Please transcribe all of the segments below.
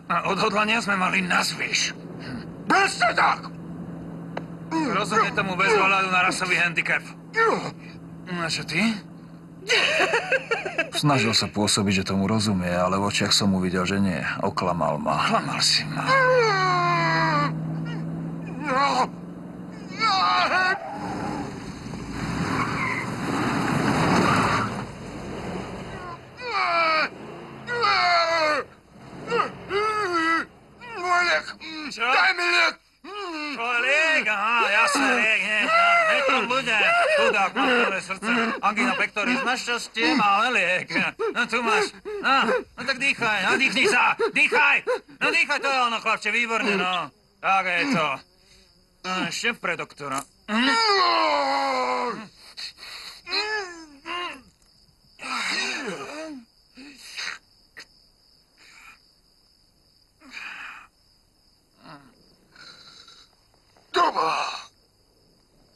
A odhodlania sme mali nazvyš. Presne tak! Rozumie tomu bez ohľadu na rasový handicap. A čo ty? Snažil sa pôsobiť, že tomu rozumie, ale v očiach som uvidel, že nie. Oklamal ma. Klamal si ma. Môj liek! Čo? Daj mi liek! Tvoj liek? Aha, jasné, liek, hneď. Hneď to bude. Chudák, má prvé srdce. Angina pectoris, našťastie máme liek. No tu máš. No tak dýchaj, nadýchni sa. Dýchaj. No dýchaj, to je ono, chlapče, výborne, no. Tak je to. Ešte pre doktora. Doba!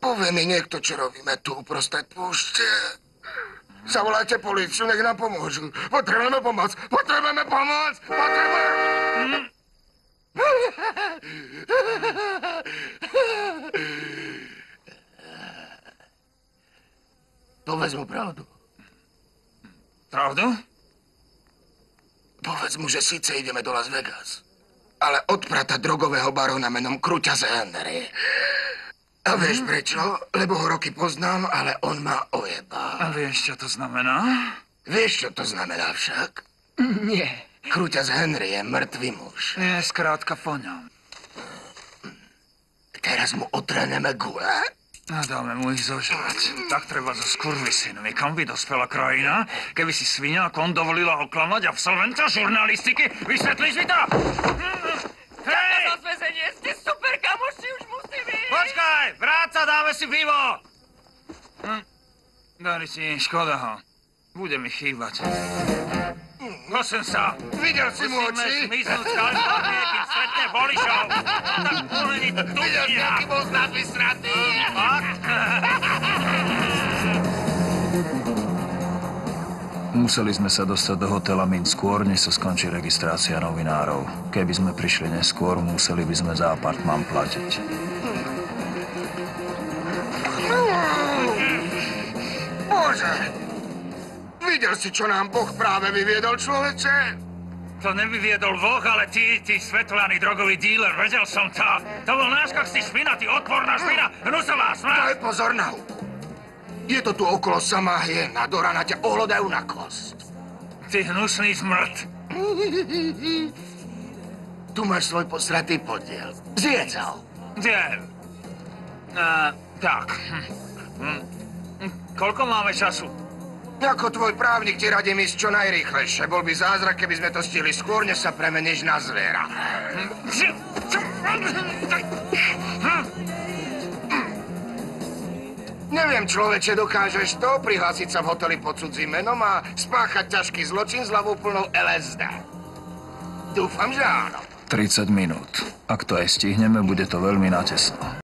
Povie mi niekto, čo robíme tu uprostred púšte. Zavolajte políciu, nech nám pomôžu. Potrebujeme pomoc! Potrebujeme pomoc! Potrebujeme... Povedz mu pravdu. Pravdu? Povedz mu, že síce ideme do Las Vegas, ale odprata drogového baróna menom Kruťaz Henry. A vieš prečo? Lebo ho roky poznám, ale on ma ojebá. A vieš, čo to znamená? Vieš, čo to znamená však? Nie. Kruťaz Henry je mŕtvý muž. Je skrátka po ňom. Teraz mu otreneme gule? A dáme mu ich zožrať. Tak treba so skurvisynmi. Kam by dospela krajina, keby si svinia ako on dovolila oklamať absolventa žurnalistiky? Vysvetlíš mi to? Hej! Za zväzenie ste super kamoši, už musím ísť! Počkaj! Vráť sa, dáme si pivo! Dari si, škoda ho. Bude mi chýbať. Prosím sa. Videl si mu Musíme oči? zmiznúť z Kalifornie, kým stretne voličov. Tak uleniť tu Videl si, aký bol z nás vysratý? Fakt? Museli sme sa dostať do hotela Mint skôr, než sa skončí registrácia novinárov. Keby sme prišli neskôr, museli by sme za apartmán platiť. Bože! Videl si, čo nám Boh práve vyviedol, človeče? To nevyviedol Boh, ale ty svetlaný drogový díler, vedel som to. To bol náš, kak si špina, ty odporná špina, hnusová smrť. Daj pozor na hubu. Je to tu okolo samá hyena, do rana ťa ohlodajú na kost. Ty hnusný smrt. Tu máš svoj posratý podiel. Zjedz ho. Kde? Tak. Koľko máme času? Ako tvoj právnik ti radím ísť čo najrýchlejšie. Bol by zázrak, keby sme to stihli skôr, než sa premeníš na zviera. Neviem, človeče, dokážeš to? Prihlásiť sa v hoteli pod cudzím menom a spáchať ťažký zločin s hlavou plnou LSD. Dúfam, že áno. 30 minút. Ak to aj stihneme, bude to veľmi natesno.